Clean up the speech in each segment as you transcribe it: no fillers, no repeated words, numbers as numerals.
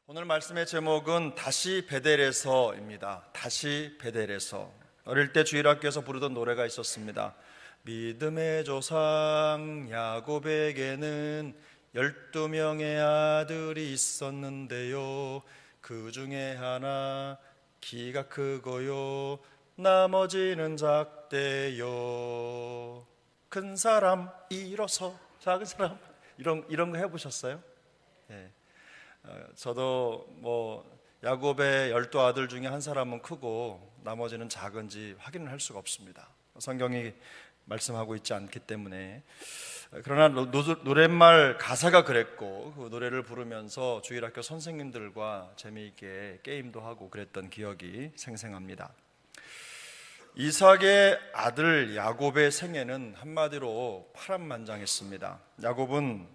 오늘 말씀의 제목은 다시 베델에서입니다. 다시 베델에서. 어릴 때 주일학교에서 부르던 노래가 있었습니다. 믿음의 조상 야곱에게는 12명의 아들이 있었는데요, 그 중에 하나 키가 크고요, 나머지는 작대요. 큰 사람 일어서, 작은 사람, 이런 거 해보셨어요? 네. 저도 야곱의 12아들 중에 한 사람은 크고 나머지는 작은지 확인을 할 수가 없습니다. 성경이 말씀하고 있지 않기 때문에. 그러나 노랫말 가사가 그랬고, 그 노래를 부르면서 주일학교 선생님들과 재미있게 게임도 하고 그랬던 기억이 생생합니다. 이삭의 아들 야곱의 생애는 한마디로 파란만장했습니다. 야곱은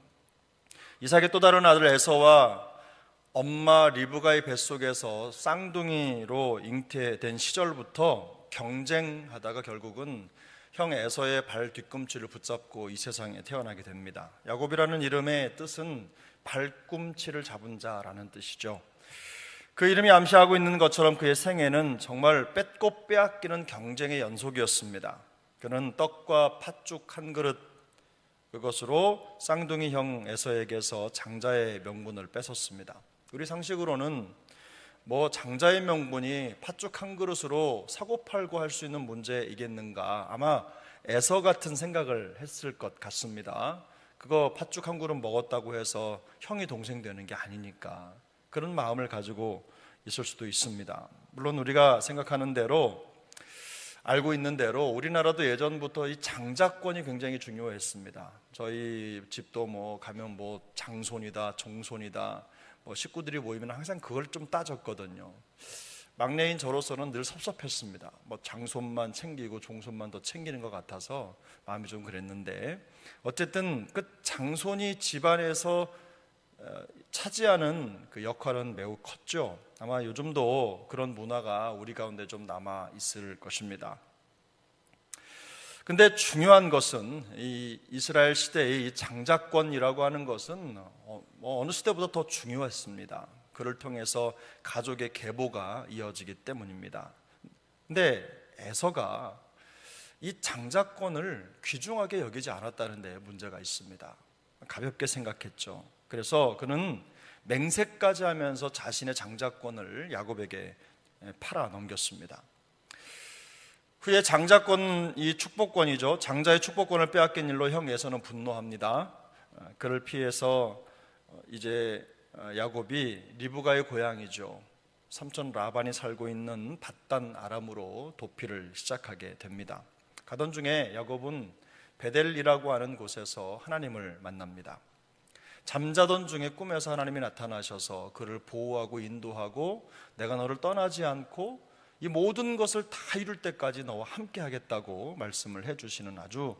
이삭의 또 다른 아들 에서와 엄마 리브가의 뱃속에서 쌍둥이로 잉태된 시절부터 경쟁하다가 결국은 형 에서의 발 뒤꿈치를 붙잡고 이 세상에 태어나게 됩니다. 야곱이라는 이름의 뜻은 발꿈치를 잡은 자라는 뜻이죠. 그 이름이 암시하고 있는 것처럼 그의 생애는 정말 뺏고 빼앗기는 경쟁의 연속이었습니다. 그는 떡과 팥죽 한 그릇, 그것으로 쌍둥이 형 에서에게서 장자의 명분을 뺏었습니다. 우리 상식으로는 장자의 명분이 팥죽 한 그릇으로 사고팔고 할 수 있는 문제이겠는가, 아마 에서 같은 생각을 했을 것 같습니다. 그거 팥죽 한 그릇 먹었다고 해서 형이 동생 되는 게 아니니까, 그런 마음을 가지고 있을 수도 있습니다. 물론 우리가 생각하는 대로, 알고 있는 대로 우리나라도 예전부터 이 장자권이 굉장히 중요했습니다. 저희 집도 가면 장손이다, 종손이다, 식구들이 모이면 항상 그걸 좀 따졌거든요. 막내인 저로서는 늘 섭섭했습니다. 장손만 챙기고 종손만 더 챙기는 것 같아서 마음이 좀 그랬는데, 어쨌든 그 장손이 집안에서 차지하는 그 역할은 매우 컸죠. 아마 요즘도 그런 문화가 우리 가운데 좀 남아 있을 것입니다. 근데 중요한 것은 이 이스라엘 시대의 이 장자권이라고 하는 것은 어느 시대보다 더 중요했습니다. 그를 통해서 가족의 계보가 이어지기 때문입니다. 근데 에서가 이 장자권을 귀중하게 여기지 않았다는 데 문제가 있습니다. 가볍게 생각했죠. 그래서 그는 맹세까지 하면서 자신의 장자권을 야곱에게 팔아 넘겼습니다. 후에 장자권, 이 축복권이죠, 장자의 축복권을 빼앗긴 일로 형 에서는 분노합니다. 그를 피해서 이제 야곱이 리브가의 고향이죠, 삼촌 라반이 살고 있는 밧단 아람으로 도피를 시작하게 됩니다. 가던 중에 야곱은 베델이라고 하는 곳에서 하나님을 만납니다. 잠자던 중에 꿈에서 하나님이 나타나셔서 그를 보호하고 인도하고, 내가 너를 떠나지 않고 이 모든 것을 다 이룰 때까지 너와 함께 하겠다고 말씀을 해주시는 아주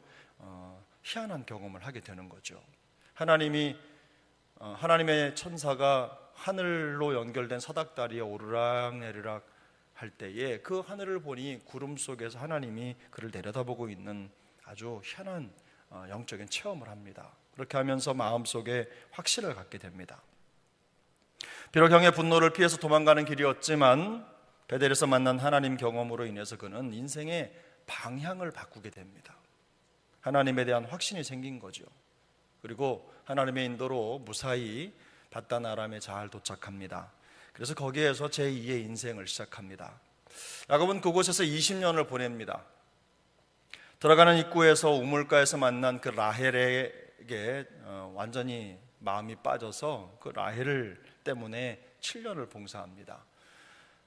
희한한 경험을 하게 되는 거죠. 하나님의 천사가 하늘로 연결된 사닥다리에 오르락내리락 할 때에 그 하늘을 보니 구름 속에서 하나님이 그를 내려다보고 있는 아주 희한한 영적인 체험을 합니다. 그렇게 하면서 마음속에 확신을 갖게 됩니다. 비록 형의 분노를 피해서 도망가는 길이었지만 베델에서 만난 하나님 경험으로 인해서 그는 인생의 방향을 바꾸게 됩니다. 하나님에 대한 확신이 생긴 거죠. 그리고 하나님의 인도로 무사히 밧단 아람에 잘 도착합니다. 그래서 거기에서 제2의 인생을 시작합니다. 야곱은 그곳에서 20년을 보냅니다. 들어가는 입구에서 우물가에서 만난 그 라헬에게 완전히 마음이 빠져서 그 라헬 때문에 7년을 봉사합니다.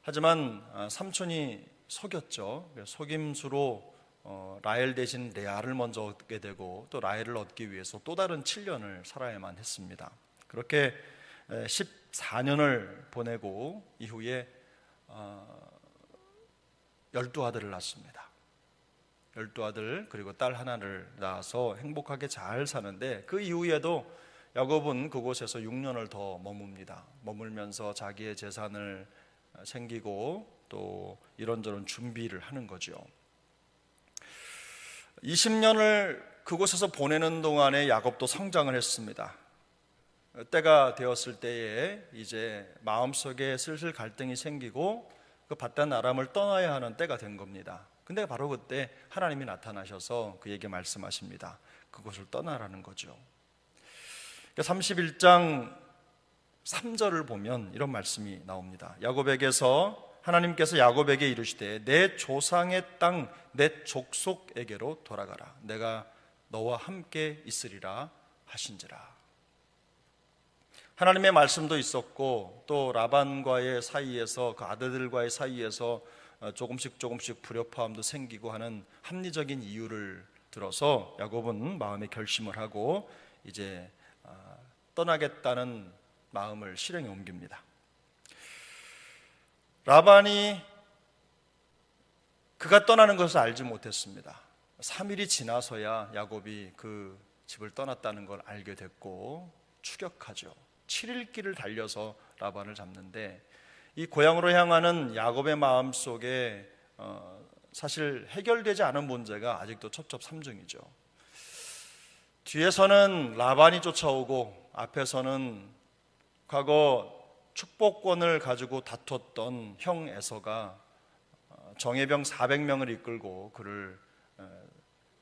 하지만 삼촌이 속였죠. 속임수로 라헬 대신 레아를 먼저 얻게 되고, 또 라헬을 얻기 위해서 또 다른 7년을 살아야만 했습니다. 그렇게 14년을 보내고 이후에 12아들을 낳습니다. 12아들 그리고 딸 하나를 낳아서 행복하게 잘 사는데, 그 이후에도 야곱은 그곳에서 6년을 더 머물면서 자기의 재산을 챙기고 또 이런저런 준비를 하는 거죠. 20년을 그곳에서 보내는 동안에 야곱도 성장을 했습니다. 때가 되었을 때에 이제 마음속에 슬슬 갈등이 생기고 그 받던 아람을 떠나야 하는 때가 된 겁니다. 근데 바로 그때 하나님이 나타나셔서 그에게 말씀하십니다. 그곳을 떠나라는 거죠. 31장 3절을 보면 이런 말씀이 나옵니다. 야곱에게서 하나님께서 야곱에게 이르시되 내 조상의 땅 내 족속에게로 돌아가라. 내가 너와 함께 있으리라 하신지라. 하나님의 말씀도 있었고 또 라반과의 사이에서 그 아들들과의 사이에서 조금씩 불협화음도 생기고 하는 합리적인 이유를 들어서 야곱은 마음에 결심을 하고 이제 떠나겠다는 마음을 실행에 옮깁니다. 라반이 그가 떠나는 것을 알지 못했습니다. 3일이 지나서야 야곱이 그 집을 떠났다는 걸 알게 됐고 추격하죠. 7일 길을 달려서 라반을 잡는데 이 고향으로 향하는 야곱의 마음 속에 사실 해결되지 않은 문제가 아직도 첩첩산중이죠. 뒤에서는 라반이 쫓아오고 앞에서는 과거 축복권을 가지고 다퉜던 형 에서가 정예병 400명을 이끌고 그를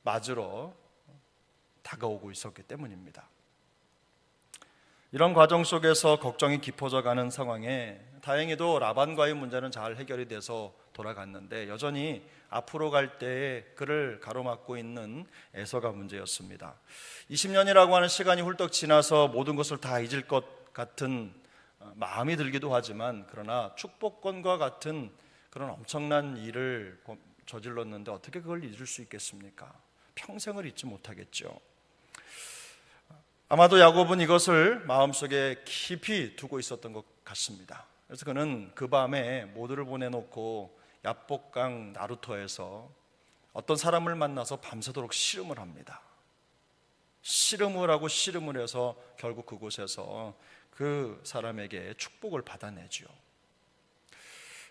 맞으러 다가오고 있었기 때문입니다. 이런 과정 속에서 걱정이 깊어져 가는 상황에 다행히도 라반과의 문제는 잘 해결이 돼서 돌아갔는데 여전히 앞으로 갈 때에 그를 가로막고 있는 에서가 문제였습니다. 20년이라고 하는 시간이 훌떡 지나서 모든 것을 다 잊을 것 같은 마음이 들기도 하지만 그러나 축복권과 같은 그런 엄청난 일을 저질렀는데 어떻게 그걸 잊을 수 있겠습니까? 평생을 잊지 못하겠죠. 아마도 야곱은 이것을 마음속에 깊이 두고 있었던 것 같습니다. 그래서 그는 그 밤에 모두를 보내놓고 야복강 나루터에서 어떤 사람을 만나서 밤새도록 씨름을 합니다. 씨름을 하고 씨름을 해서 결국 그곳에서 그 사람에게 축복을 받아내죠.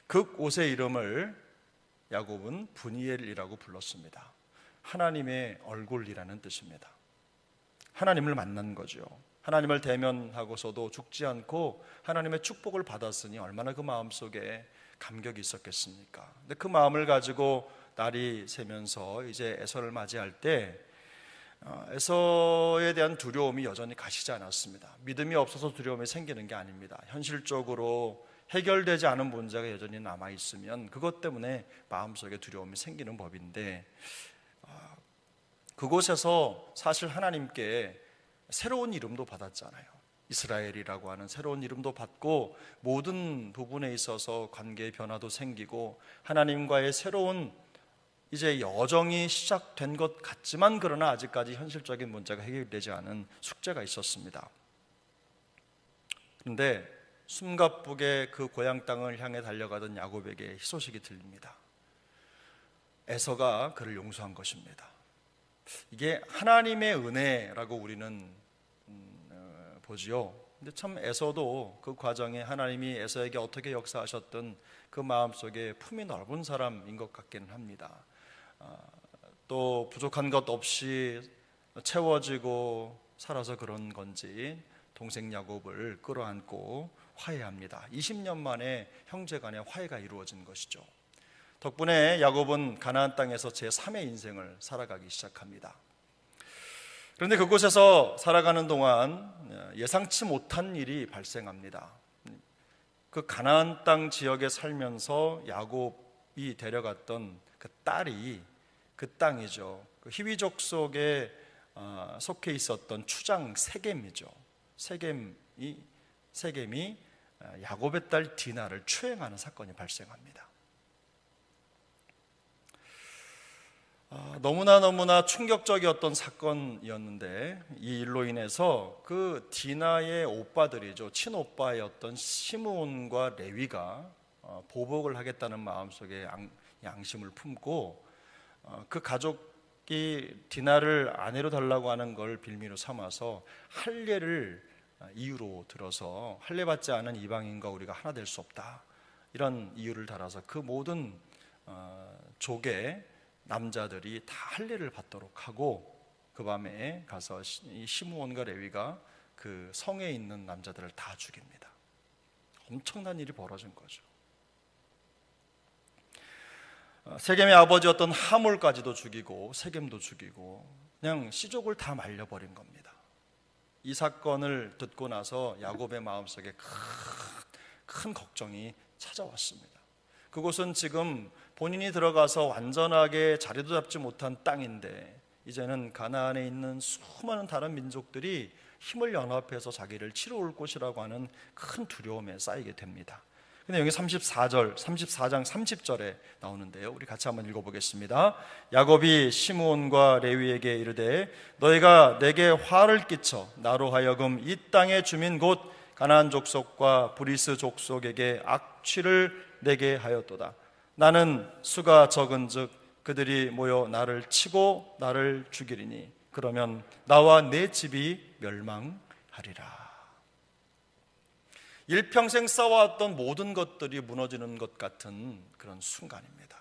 그 곳의 이름을 야곱은 브니엘이라고 불렀습니다. 하나님의 얼굴이라는 뜻입니다. 하나님을 만난 거죠. 하나님을 대면하고서도 죽지 않고 하나님의 축복을 받았으니 얼마나 그 마음속에 감격이 있었겠습니까? 근데 그 마음을 가지고 날이 새면서 이제 에서를 맞이할 때 에서에 대한 두려움이 여전히 가시지 않았습니다. 믿음이 없어서 두려움이 생기는 게 아닙니다. 현실적으로 해결되지 않은 문제가 여전히 남아있으면 그것 때문에 마음속에 두려움이 생기는 법인데 그곳에서 사실 하나님께 새로운 이름도 받았잖아요. 이스라엘이라고 하는 새로운 이름도 받고 모든 부분에 있어서 관계의 변화도 생기고 하나님과의 새로운 이제 여정이 시작된 것 같지만 그러나 아직까지 현실적인 문제가 해결되지 않은 숙제가 있었습니다. 그런데 숨가쁘게 그 고향 땅을 향해 달려가던 야곱에게 희소식이 들립니다. 에서가 그를 용서한 것입니다. 이게 하나님의 은혜라고 우리는 보지요. 근데 참 에서도 그 과정에 하나님이 에서에게 어떻게 역사하셨던 그 마음속에 품이 넓은 사람인 것 같기는 합니다. 또 부족한 것 없이 채워지고 살아서 그런 건지 동생 야곱을 끌어안고 화해합니다. 20년 만에 형제간의 화해가 이루어진 것이죠. 덕분에 야곱은 가나안 땅에서 제3의 인생을 살아가기 시작합니다. 그런데 그곳에서 살아가는 동안 예상치 못한 일이 발생합니다. 그 가나안 땅 지역에 살면서 야곱이 데려갔던 그 딸이 그 땅이죠. 그 히위족 속에 속해 있었던 추장 세겜이죠. 세겜이 야곱의 딸 디나를 추행하는 사건이 발생합니다. 너무나 충격적이었던 사건이었는데 이 일로 인해서 그 디나의 오빠들이죠. 친오빠였던 시므온과 레위가 보복을 하겠다는 마음속에 양심을 품고 그 가족이 디나를 아내로 달라고 하는 걸 빌미로 삼아서 할례를 이유로 들어서 할례받지 않은 이방인과 우리가 하나 될 수 없다, 이런 이유를 달아서 그 모든 족의 남자들이 다 할례를 받도록 하고 그 밤에 가서 시므온과 레위가 그 성에 있는 남자들을 다 죽입니다. 엄청난 일이 벌어진 거죠. 세겜의 아버지였던 하몰까지도 죽이고 세겜도 죽이고 그냥 씨족을 다 말려버린 겁니다. 이 사건을 듣고 나서 야곱의 마음속에 큰 걱정이 찾아왔습니다. 그곳은 지금 본인이 들어가서 완전하게 자리도 잡지 못한 땅인데 이제는 가나안에 있는 수많은 다른 민족들이 힘을 연합해서 자기를 치러 올 곳이라고 하는 큰 두려움에 쌓이게 됩니다. 근데 여기 34장 30절에 나오는데요. 우리 같이 한번 읽어보겠습니다. 야곱이 시므온과 레위에게 이르되 너희가 내게 화를 끼쳐 나로 하여금 이 땅의 주민 곧 가나안 족속과 브리스 족속에게 악취를 내게 하였도다. 나는 수가 적은즉 그들이 모여 나를 치고 나를 죽이리니 그러면 나와 내 집이 멸망하리라. 일평생 쌓아왔던 모든 것들이 무너지는 것 같은 그런 순간입니다.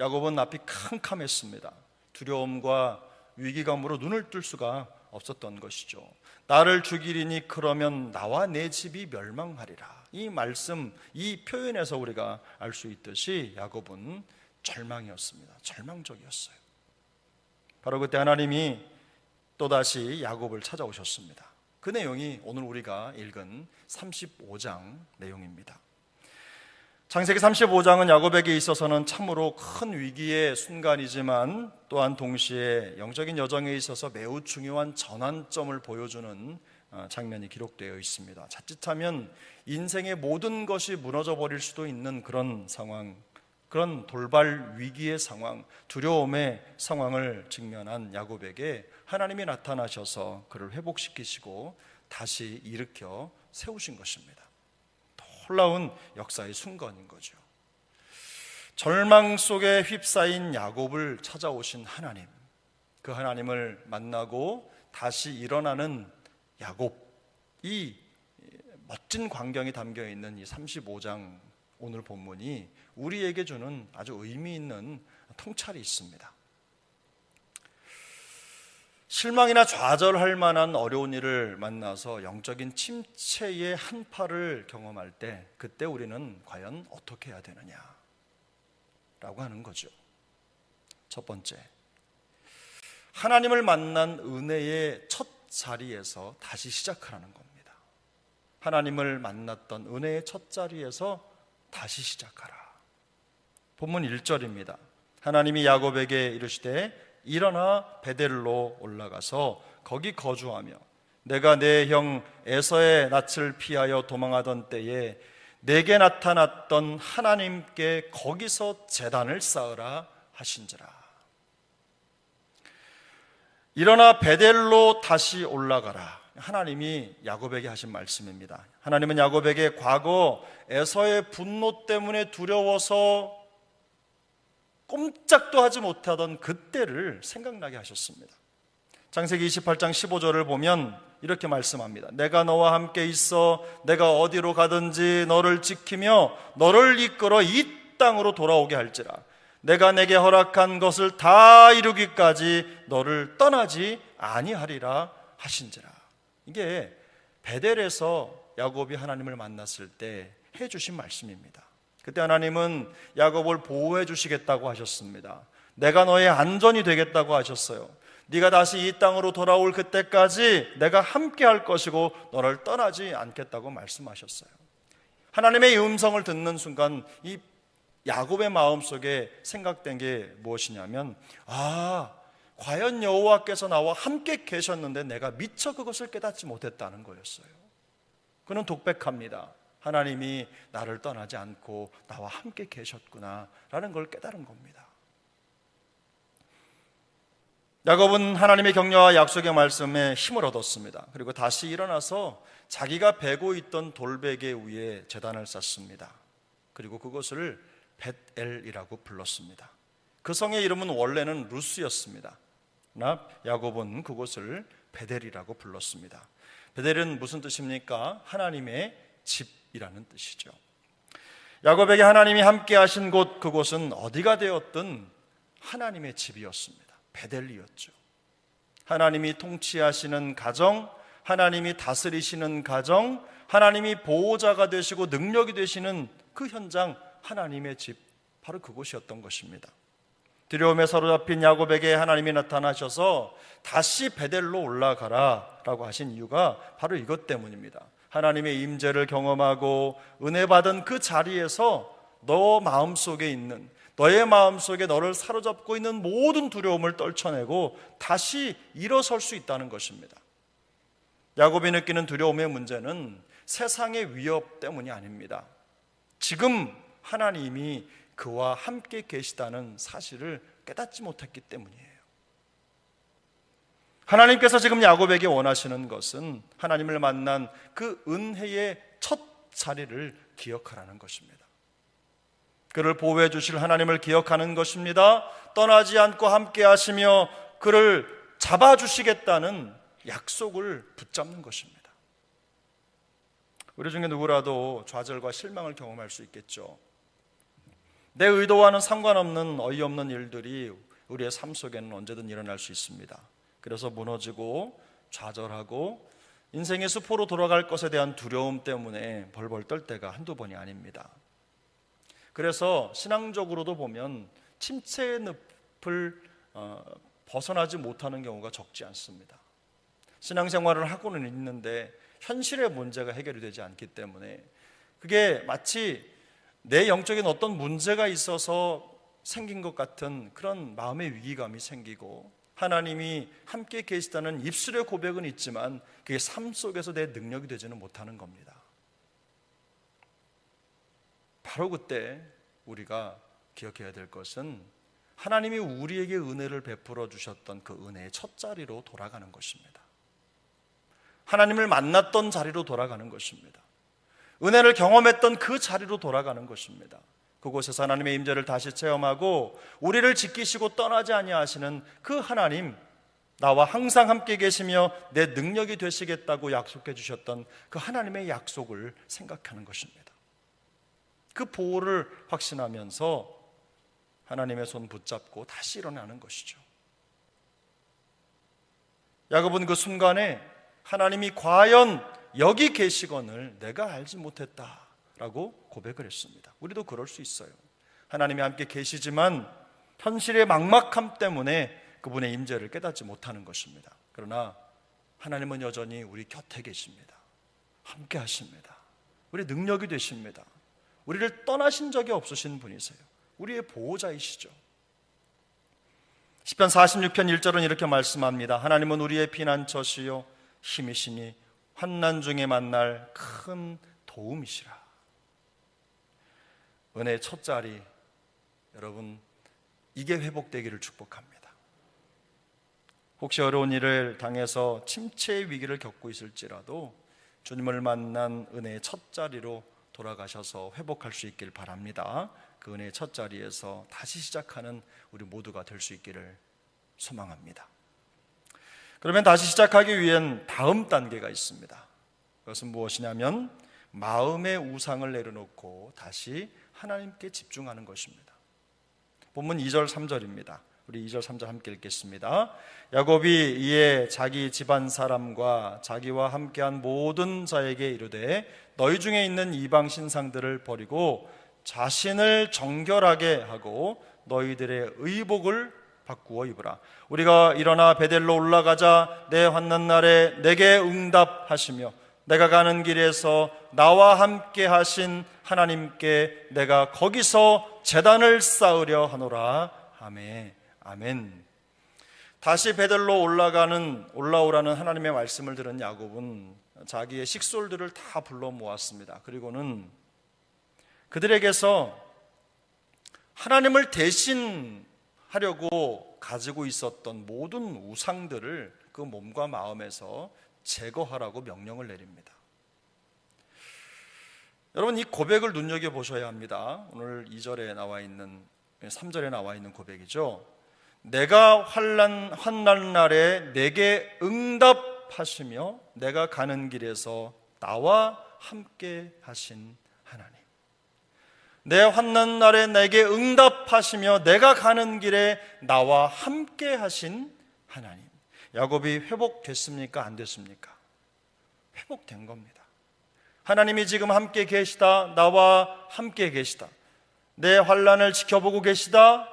야곱은 앞이 캄캄했습니다. 두려움과 위기감으로 눈을 뜰 수가 없었던 것이죠. 나를 죽이리니 그러면 나와 내 집이 멸망하리라. 이 말씀, 이 표현에서 우리가 알 수 있듯이 야곱은 절망이었습니다. 절망적이었어요. 바로 그때 하나님이 또다시 야곱을 찾아오셨습니다. 그 내용이 오늘 우리가 읽은 35장 내용입니다. 창세기 35장은 야곱에게 있어서는 참으로 큰 위기의 순간이지만 또한 동시에 영적인 여정에 있어서 매우 중요한 전환점을 보여주는 장면이 기록되어 있습니다. 자칫하면 인생의 모든 것이 무너져 버릴 수도 있는 그런 상황, 그런 돌발 위기의 상황, 두려움의 상황을 직면한 야곱에게 하나님이 나타나셔서 그를 회복시키시고 다시 일으켜 세우신 것입니다. 놀라운 역사의 순간인 거죠. 절망 속에 휩싸인 야곱을 찾아오신 하나님, 그 하나님을 만나고 다시 일어나는 야곱, 이 멋진 광경이 담겨 있는 이 35장 오늘 본문이 우리에게 주는 아주 의미 있는 통찰이 있습니다. 실망이나 좌절할 만한 어려운 일을 만나서 영적인 침체의 한파를 경험할 때 그때 우리는 과연 어떻게 해야 되느냐 라고 하는 거죠. 첫 번째, 하나님을 만난 은혜의 첫 자리에서 다시 시작하라는 겁니다. 하나님을 만났던 은혜의 첫 자리에서 다시 시작하라. 본문 1절입니다. 하나님이 야곱에게 이르시되 일어나 베델로 올라가서 거기 거주하며 내가 내 형 에서의 낯을 피하여 도망하던 때에 내게 나타났던 하나님께 거기서 제단을 쌓으라 하신지라. 일어나 베델로 다시 올라가라. 하나님이 야곱에게 하신 말씀입니다. 하나님은 야곱에게 과거 에서의 분노 때문에 두려워서 꼼짝도 하지 못하던 그때를 생각나게 하셨습니다. 창세기 28장 15절을 보면 이렇게 말씀합니다. 내가 너와 함께 있어 내가 어디로 가든지 너를 지키며 너를 이끌어 이 땅으로 돌아오게 할지라. 내가 내게 허락한 것을 다 이루기까지 너를 떠나지 아니하리라 하신지라. 이게 베델에서 야곱이 하나님을 만났을 때 해주신 말씀입니다. 그때 하나님은 야곱을 보호해 주시겠다고 하셨습니다. 내가 너의 안전이 되겠다고 하셨어요. 네가 다시 이 땅으로 돌아올 그때까지 내가 함께 할 것이고 너를 떠나지 않겠다고 말씀하셨어요. 하나님의 음성을 듣는 순간 이 야곱의 마음속에 생각된 게 무엇이냐면 과연 여호와께서 나와 함께 계셨는데 내가 미처 그것을 깨닫지 못했다는 거였어요. 그는 독백합니다. 하나님이 나를 떠나지 않고 나와 함께 계셨구나 라는 걸 깨달은 겁니다. 야곱은 하나님의 격려와 약속의 말씀에 힘을 얻었습니다. 그리고 다시 일어나서 자기가 베고 있던 돌베개 위에 제단을 쌓습니다. 그리고 그것을 벳엘이라고 불렀습니다. 그 성의 이름은 원래는 루스였습니다. 그러나 야곱은 그곳을 베델이라고 불렀습니다. 베델은 무슨 뜻입니까? 하나님의 집이라는 뜻이죠. 야곱에게 하나님이 함께 하신 곳, 그곳은 어디가 되었든 하나님의 집이었습니다. 베델이었죠. 하나님이 통치하시는 가정, 하나님이 다스리시는 가정, 하나님이 보호자가 되시고 능력이 되시는 그 현장, 하나님의 집, 바로 그곳이었던 것입니다. 두려움에 사로잡힌 야곱에게 하나님이 나타나셔서 다시 베델로 올라가라 라고 하신 이유가 바로 이것 때문입니다. 하나님의 임재를 경험하고 은혜 받은 그 자리에서 너 마음속에 있는, 너의 마음속에 너를 사로잡고 있는 모든 두려움을 떨쳐내고 다시 일어설 수 있다는 것입니다. 야곱이 느끼는 두려움의 문제는 세상의 위협 때문이 아닙니다. 지금 하나님이 그와 함께 계시다는 사실을 깨닫지 못했기 때문이에요. 하나님께서 지금 야곱에게 원하시는 것은 하나님을 만난 그 은혜의 첫 자리를 기억하라는 것입니다. 그를 보호해 주실 하나님을 기억하는 것입니다. 떠나지 않고 함께 하시며 그를 잡아주시겠다는 약속을 붙잡는 것입니다. 우리 중에 누구라도 좌절과 실망을 경험할 수 있겠죠. 내 의도와는 상관없는 어이없는 일들이 우리의 삶 속에는 언제든 일어날 수 있습니다. 그래서 무너지고 좌절하고 인생의 수포로 돌아갈 것에 대한 두려움 때문에 벌벌 떨 때가 한두 번이 아닙니다. 그래서 신앙적으로도 보면 침체의 늪을 벗어나지 못하는 경우가 적지 않습니다. 신앙생활을 하고는 있는데 현실의 문제가 해결이 되지 않기 때문에 그게 마치 내 영적인 어떤 문제가 있어서 생긴 것 같은 그런 마음의 위기감이 생기고, 하나님이 함께 계시다는 입술의 고백은 있지만 그게 삶 속에서 내 능력이 되지는 못하는 겁니다. 바로 그때 우리가 기억해야 될 것은 하나님이 우리에게 은혜를 베풀어 주셨던 그 은혜의 첫 자리로 돌아가는 것입니다. 하나님을 만났던 자리로 돌아가는 것입니다. 은혜를 경험했던 그 자리로 돌아가는 것입니다. 그곳에서 하나님의 임재를 다시 체험하고 우리를 지키시고 떠나지 아니하시는 그 하나님, 나와 항상 함께 계시며 내 능력이 되시겠다고 약속해 주셨던 그 하나님의 약속을 생각하는 것입니다. 그 보호를 확신하면서 하나님의 손 붙잡고 다시 일어나는 것이죠. 야곱은 그 순간에 하나님이 과연 여기 계시거늘 내가 알지 못했다라고 고백을 했습니다. 우리도 그럴 수 있어요. 하나님이 함께 계시지만 현실의 막막함 때문에 그분의 임재를 깨닫지 못하는 것입니다. 그러나 하나님은 여전히 우리 곁에 계십니다. 함께 하십니다. 우리 능력이 되십니다. 우리를 떠나신 적이 없으신 분이세요. 우리의 보호자이시죠. 시편 46편 1절은 이렇게 말씀합니다. 하나님은 우리의 피난처시요 힘이시니 환난 중에 만날 큰 도움이시라. 은혜의 첫 자리, 여러분, 이게 회복되기를 축복합니다. 혹시 어려운 일을 당해서 침체의 위기를 겪고 있을지라도 주님을 만난 은혜의 첫 자리로 돌아가셔서 회복할 수 있길 바랍니다. 그 은혜의 첫 자리에서 다시 시작하는 우리 모두가 될 수 있기를 소망합니다. 그러면 다시 시작하기 위한 다음 단계가 있습니다. 그것은 무엇이냐면 마음의 우상을 내려놓고 다시 하나님께 집중하는 것입니다. 본문 2절 3절입니다. 우리 2절 3절 함께 읽겠습니다. 야곱이 이에 자기 집안 사람과 자기와 함께한 모든 자에게 이르되 너희 중에 있는 이방 신상들을 버리고 자신을 정결하게 하고 너희들의 의복을 바꾸어 입으라. 우리가 일어나 베델로 올라가자. 내 환난 날에 내게 응답하시며 내가 가는 길에서 나와 함께 하신 하나님께 내가 거기서 제단을 쌓으려 하노라. 아멘. 아멘. 다시 베델로 올라오라는 하나님의 말씀을 들은 야곱은 자기의 식솔들을 다 불러 모았습니다. 그리고는 그들에게서 하나님을 대신하려고 가지고 있었던 모든 우상들을 그 몸과 마음에서 제거하라고 명령을 내립니다. 여러분, 이 고백을 눈여겨보셔야 합니다. 오늘 2절에 나와 있는 3절에 나와 있는 고백이죠. 내가 환난 날에 내게 응답하시며 내가 가는 길에서 나와 함께 하신 하나님. 내 환난 날에 내게 응답하시며 내가 가는 길에 나와 함께 하신 하나님. 야곱이 회복됐습니까? 안 됐습니까? 회복된 겁니다. 하나님이 지금 함께 계시다. 나와 함께 계시다. 내 환난을 지켜보고 계시다.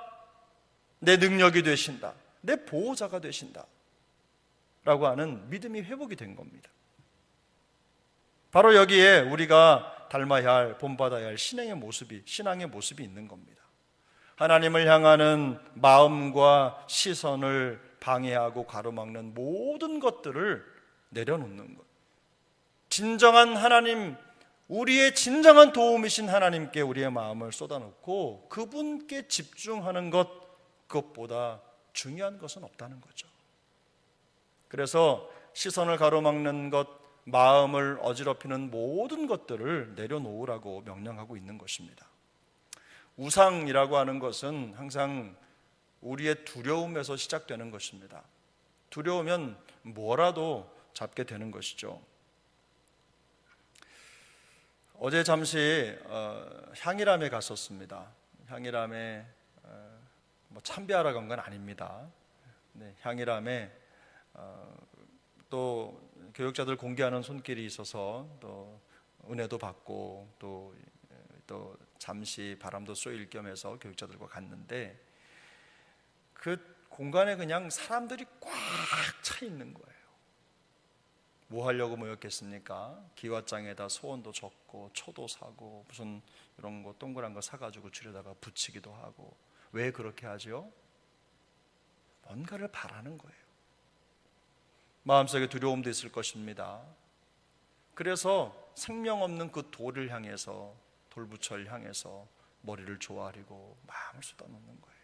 내 능력이 되신다. 내 보호자가 되신다. 라고 하는 믿음이 회복이 된 겁니다. 바로 여기에 우리가 닮아야 할, 본받아야 할 신앙의 모습이 있는 겁니다. 하나님을 향하는 마음과 시선을 방해하고 가로막는 모든 것들을 내려놓는 것. 진정한 하나님, 우리의 진정한 도움이신 하나님께 우리의 마음을 쏟아놓고 그분께 집중하는 것, 그것보다 중요한 것은 없다는 거죠. 그래서 시선을 가로막는 것, 마음을 어지럽히는 모든 것들을 내려놓으라고 명령하고 있는 것입니다. 우상이라고 하는 것은 항상 우리의 두려움에서 시작되는 것입니다. 두려우면 뭐라도 잡게 되는 것이죠. 어제 잠시 향일암에 갔었습니다. 향일암에 참배하러 간 건 아닙니다. 네, 향일암에 또 교육자들 공개하는 손길이 있어서 또 은혜도 받고 또 잠시 바람도 쏘일 겸해서 교육자들과 갔는데 그 공간에 그냥 사람들이 꽉 차 있는 거예요. 뭐 하려고 모였겠습니까? 기와장에다 소원도 적고 초도 사고 무슨 이런 거 동그란 거 사가지고 줄에다가 붙이기도 하고. 왜 그렇게 하죠? 뭔가를 바라는 거예요. 마음속에 두려움도 있을 것입니다. 그래서 생명 없는 그 돌을 향해서, 돌부처를 향해서 머리를 조아리고 마음을 쏟아놓는 거예요.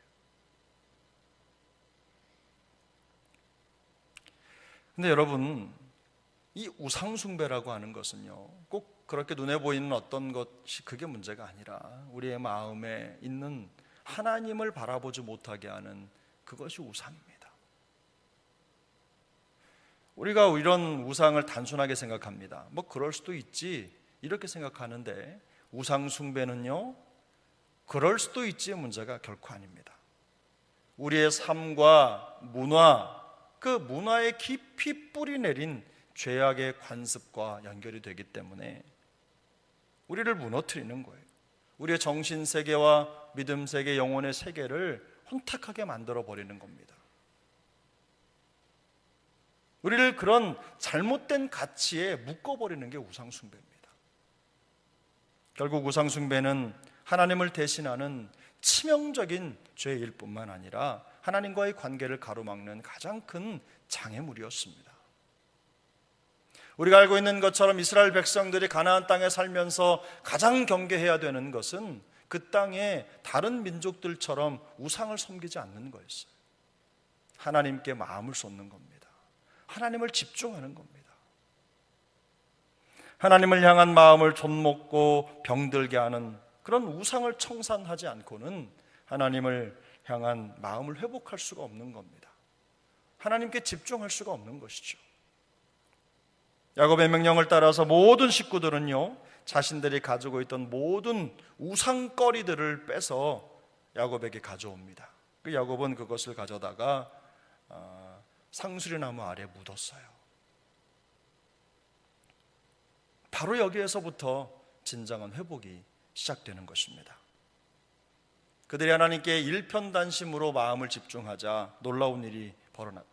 근데 여러분, 이 우상숭배라고 하는 것은요, 꼭 그렇게 눈에 보이는 어떤 것이 그게 문제가 아니라 우리의 마음에 있는 하나님을 바라보지 못하게 하는 그것이 우상입니다. 우리가 이런 우상을 단순하게 생각합니다. 뭐 그럴 수도 있지 이렇게 생각하는데 우상 숭배는요, 그럴 수도 있지 문제가 결코 아닙니다. 우리의 삶과 문화, 그 문화에 깊이 뿌리 내린 죄악의 관습과 연결이 되기 때문에 우리를 무너뜨리는 거예요. 우리의 정신세계와 믿음세계, 영혼의 세계를 혼탁하게 만들어버리는 겁니다. 우리를 그런 잘못된 가치에 묶어버리는 게 우상숭배입니다. 결국 우상숭배는 하나님을 대신하는 치명적인 죄일 뿐만 아니라 하나님과의 관계를 가로막는 가장 큰 장애물이었습니다. 우리가 알고 있는 것처럼 이스라엘 백성들이 가나안 땅에 살면서 가장 경계해야 되는 것은 그 땅의 다른 민족들처럼 우상을 섬기지 않는 거였어요. 하나님께 마음을 쏟는 겁니다. 하나님을 집중하는 겁니다. 하나님을 향한 마음을 좀먹고 병들게 하는 그런 우상을 청산하지 않고는 하나님을 향한 마음을 회복할 수가 없는 겁니다. 하나님께 집중할 수가 없는 것이죠. 야곱의 명령을 따라서 모든 식구들은요, 자신들이 가지고 있던 모든 우상거리들을 빼서 야곱에게 가져옵니다. 그 야곱은 그것을 가져다가 상수리나무 아래 묻었어요. 바로 여기에서부터 진정한 회복이 시작되는 것입니다. 그들이 하나님께 일편단심으로 마음을 집중하자 놀라운 일이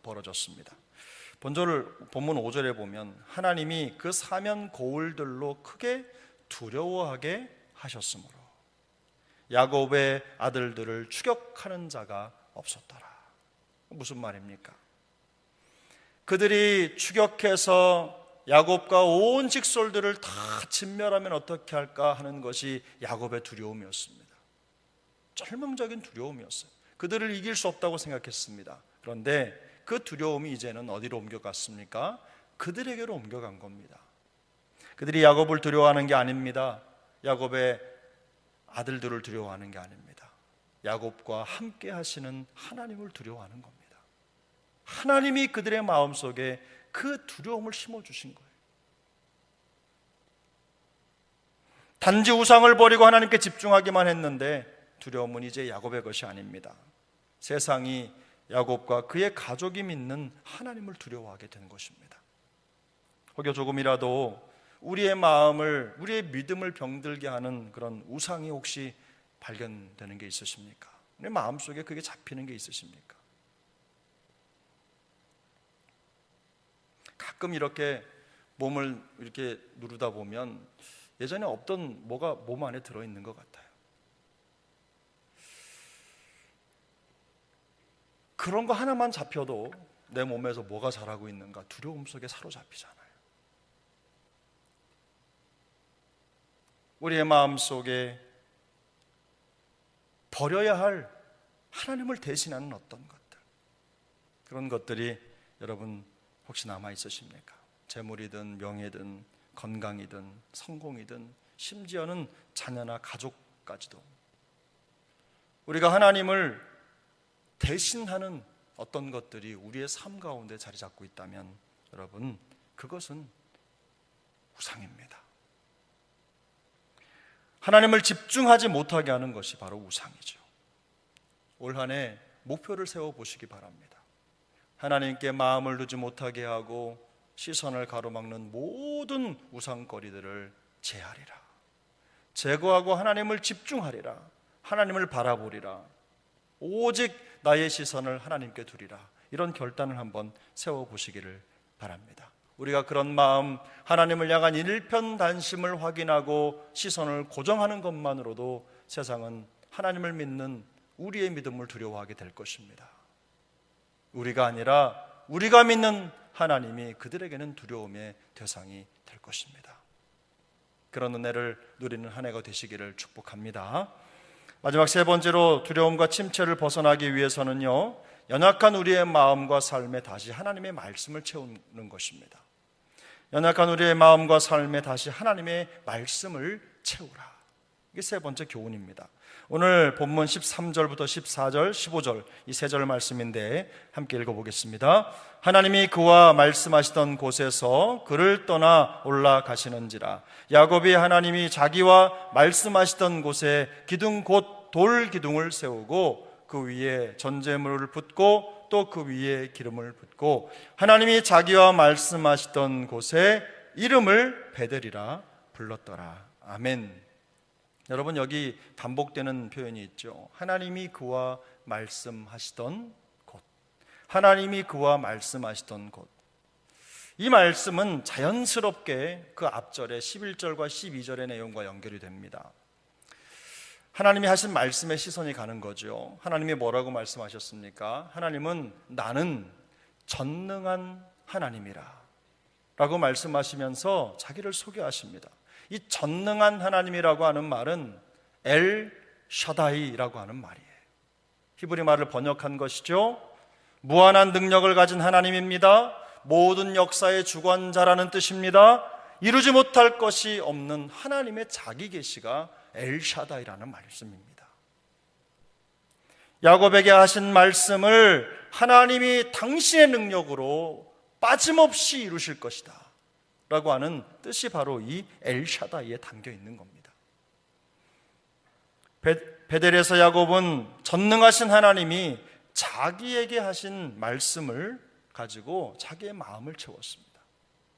벌어졌습니다. 본문 5절에 보면 하나님이 그 사면 고울들로 크게 두려워하게 하셨으므로 야곱의 아들들을 추격하는 자가 없었더라. 무슨 말입니까? 그들이 추격해서 야곱과 온 직솔들을 다 진멸하면 어떻게 할까 하는 것이 야곱의 두려움이었습니다. 절망적인 두려움이었어요. 그들을 이길 수 없다고 생각했습니다. 그런데 그 두려움이 이제는 어디로 옮겨갔습니까? 그들에게로 옮겨간 겁니다. 그들이 야곱을 두려워하는 게 아닙니다. 야곱의 아들들을 두려워하는 게 아닙니다. 야곱과 함께 하시는 하나님을 두려워하는 겁니다. 하나님이 그들의 마음속에 그 두려움을 심어주신 거예요. 단지 우상을 버리고 하나님께 집중하기만 했는데 두려움은 이제 야곱의 것이 아닙니다. 세상이 야곱과 그의 가족이 믿는 하나님을 두려워하게 된 것입니다. 혹여 조금이라도 우리의 마음을, 우리의 믿음을 병들게 하는 그런 우상이 혹시 발견되는 게 있으십니까? 내 마음속에 그게 잡히는 게 있으십니까? 가끔 이렇게 몸을 이렇게 누르다 보면 예전에 없던 뭐가 몸 안에 들어있는 것 같아요. 그런 거 하나만 잡혀도 내 몸에서 뭐가 자라고 있는가 두려움 속에 사로잡히잖아요. 우리의 마음속에 버려야 할 하나님을 대신하는 어떤 것들, 그런 것들이 여러분 혹시 남아 있으십니까? 재물이든 명예든 건강이든 성공이든 심지어는 자녀나 가족까지도 우리가 하나님을 대신하는 어떤 것들이 우리의 삶 가운데 자리 잡고 있다면 여러분 그것은 우상입니다. 하나님을 집중하지 못하게 하는 것이 바로 우상이죠. 올 한 해 목표를 세워보시기 바랍니다. 하나님께 마음을 두지 못하게 하고 시선을 가로막는 모든 우상거리들을 제하리라. 제거하고 하나님을 집중하리라. 하나님을 바라보리라. 오직 나의 시선을 하나님께 두리라. 이런 결단을 한번 세워보시기를 바랍니다. 우리가 그런 마음, 하나님을 향한 일편단심을 확인하고 시선을 고정하는 것만으로도 세상은 하나님을 믿는 우리의 믿음을 두려워하게 될 것입니다. 우리가 아니라 우리가 믿는 하나님이 그들에게는 두려움의 대상이 될 것입니다. 그런 은혜를 누리는 한 해가 되시기를 축복합니다. 마지막 세 번째로 두려움과 침체를 벗어나기 위해서는요, 연약한 우리의 마음과 삶에 다시 하나님의 말씀을 채우는 것입니다. 연약한 우리의 마음과 삶에 다시 하나님의 말씀을 채우라. 이게 세 번째 교훈입니다. 오늘 본문 13절부터 14절, 15절 이 세 절 말씀인데 함께 읽어보겠습니다. 하나님이 그와 말씀하시던 곳에서 그를 떠나 올라가시는지라. 야곱이 하나님이 자기와 말씀하시던 곳에 기둥 곧 돌 기둥을 세우고 그 위에 전제물을 붓고 또 그 위에 기름을 붓고 하나님이 자기와 말씀하시던 곳에 이름을 베델이라 불렀더라. 아멘. 여러분 여기 반복되는 표현이 있죠. 하나님이 그와 말씀하시던 곳. 하나님이 그와 말씀하시던 곳. 이 말씀은 자연스럽게 그 앞절에 11절과 12절의 내용과 연결이 됩니다. 하나님이 하신 말씀에 시선이 가는 거죠. 하나님이 뭐라고 말씀하셨습니까? 하나님은 나는 전능한 하나님이라 라고 말씀하시면서 자기를 소개하십니다. 이 전능한 하나님이라고 하는 말은 엘 샤다이라고 하는 말이에요. 히브리 말을 번역한 것이죠. 무한한 능력을 가진 하나님입니다. 모든 역사의 주관자라는 뜻입니다. 이루지 못할 것이 없는 하나님의 자기 계시가 엘 샤다이라는 말씀입니다. 야곱에게 하신 말씀을 하나님이 당신의 능력으로 빠짐없이 이루실 것이다 라고 하는 뜻이 바로 이 엘 샤다이에 담겨 있는 겁니다. 베델에서 야곱은 전능하신 하나님이 자기에게 하신 말씀을 가지고 자기의 마음을 채웠습니다.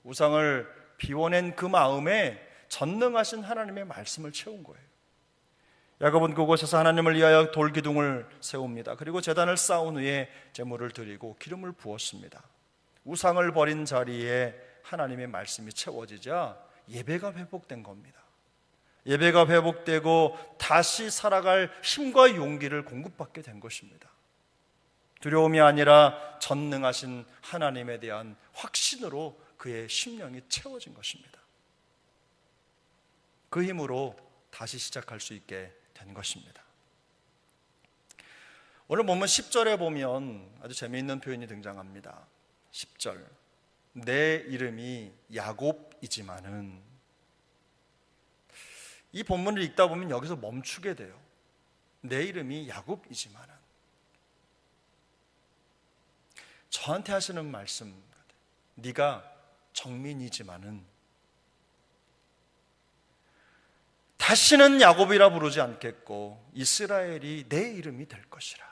우상을 비워낸 그 마음에 전능하신 하나님의 말씀을 채운 거예요. 야곱은 그곳에서 하나님을 위하여 돌기둥을 세웁니다. 그리고 제단을 쌓은 후에 제물을 드리고 기름을 부었습니다. 우상을 버린 자리에 하나님의 말씀이 채워지자 예배가 회복된 겁니다. 예배가 회복되고 다시 살아갈 힘과 용기를 공급받게 된 것입니다. 두려움이 아니라 전능하신 하나님에 대한 확신으로 그의 심령이 채워진 것입니다. 그 힘으로 다시 시작할 수 있게 된 것입니다. 오늘 본문 10절에 보면 아주 재미있는 표현이 등장합니다. 10절, 내 이름이 야곱이지만은, 이 본문을 읽다 보면 여기서 멈추게 돼요. 내 이름이 야곱이지만은. 저한테 하시는 말씀, 네가 정민이지만은 다시는 야곱이라 부르지 않겠고 이스라엘이 내 이름이 될 것이라.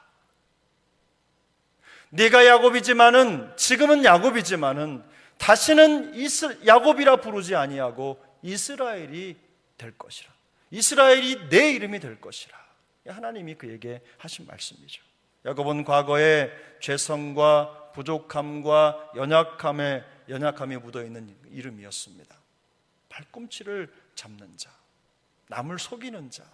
네가 야곱이지만은, 지금은 야곱이지만은 다시는 야곱이라 부르지 아니하고 이스라엘이 될 것이라. 이스라엘이 내 이름이 될 것이라. 하나님이 그에게 하신 말씀이죠. 야곱은 과거에 죄성과 부족함과 연약함이 묻어있는 이름이었습니다. 발꿈치를 잡는 자, 남을 속이는 자,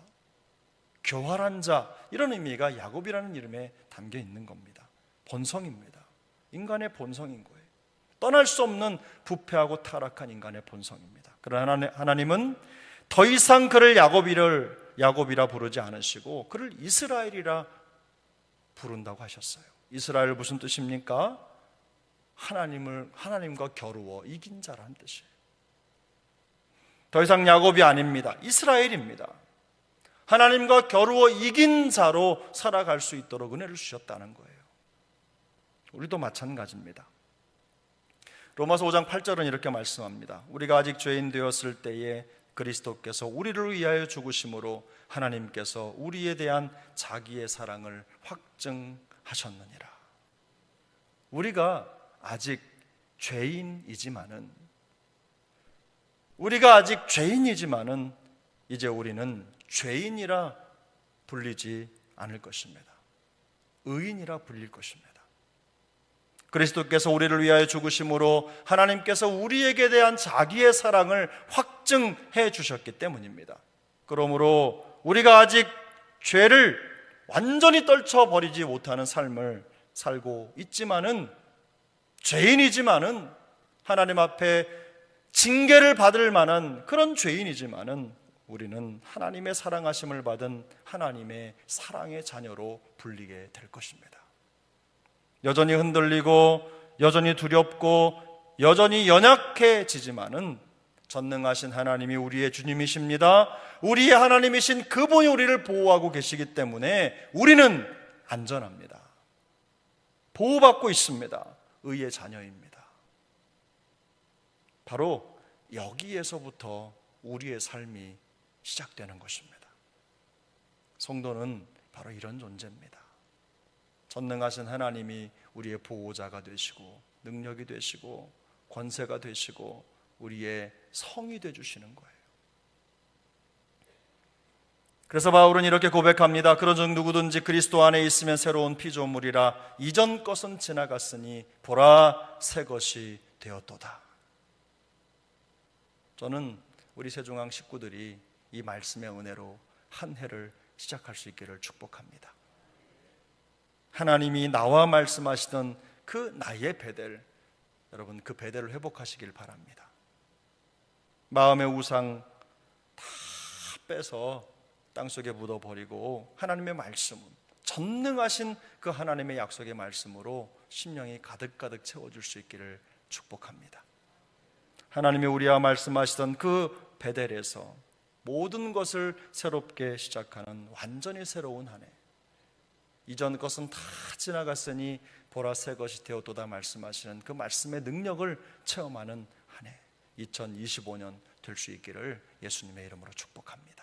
교활한 자, 이런 의미가 야곱이라는 이름에 담겨 있는 겁니다. 본성입니다. 인간의 본성인 거예요. 떠날 수 없는 부패하고 타락한 인간의 본성입니다. 그러나 하나님은 더 이상 그를 야곱이라 부르지 않으시고 그를 이스라엘이라 부른다고 하셨어요. 이스라엘 무슨 뜻입니까? 하나님과 겨루어 이긴 자라는 뜻이에요. 더 이상 야곱이 아닙니다. 이스라엘입니다. 하나님과 겨루어 이긴 자로 살아갈 수 있도록 은혜를 주셨다는 거예요. 우리도 마찬가지입니다. 로마서 5장 8절은 이렇게 말씀합니다. 우리가 아직 죄인 되었을 때에 그리스도께서 우리를 위하여 죽으심으로 하나님께서 우리에 대한 자기의 사랑을 확증하셨느니라. 우리가 아직 죄인이지만은 이제 우리는 죄인이라 불리지 않을 것입니다. 의인이라 불릴 것입니다. 그리스도께서 우리를 위하여 죽으심으로 하나님께서 우리에게 대한 자기의 사랑을 확증해 주셨기 때문입니다. 그러므로 우리가 아직 죄를 완전히 떨쳐버리지 못하는 삶을 살고 있지만은, 죄인이지만은, 하나님 앞에 징계를 받을 만한 그런 죄인이지만은 우리는 하나님의 사랑하심을 받은 하나님의 사랑의 자녀로 불리게 될 것입니다. 여전히 흔들리고 여전히 두렵고 여전히 연약해지지만은 전능하신 하나님이 우리의 주님이십니다. 우리의 하나님이신 그분이 우리를 보호하고 계시기 때문에 우리는 안전합니다. 보호받고 있습니다. 의의 자녀입니다. 바로 여기에서부터 우리의 삶이 시작되는 것입니다. 성도는 바로 이런 존재입니다. 전능하신 하나님이 우리의 보호자가 되시고 능력이 되시고 권세가 되시고 우리의 성이 되주시는 거예요. 그래서 바울은 이렇게 고백합니다. 그런즉 누구든지 그리스도 안에 있으면 새로운 피조물이라. 이전 것은 지나갔으니 보라 새 것이 되었도다. 저는 우리 세종항 식구들이 이 말씀의 은혜로 한 해를 시작할 수 있기를 축복합니다. 하나님이 나와 말씀하시던 그 나의 베델, 여러분 그 베델을 회복하시길 바랍니다. 마음의 우상 다 빼서 땅속에 묻어버리고 하나님의 말씀은, 전능하신 그 하나님의 약속의 말씀으로 심령이 가득가득 채워줄 수 있기를 축복합니다. 하나님이 우리와 말씀하시던 그 베델에서 모든 것을 새롭게 시작하는 완전히 새로운 한 해, 이전 것은 다 지나갔으니 보라 새 것이 되었도다 말씀하시는 그 말씀의 능력을 체험하는 한 해 2025년 될 수 있기를 예수님의 이름으로 축복합니다.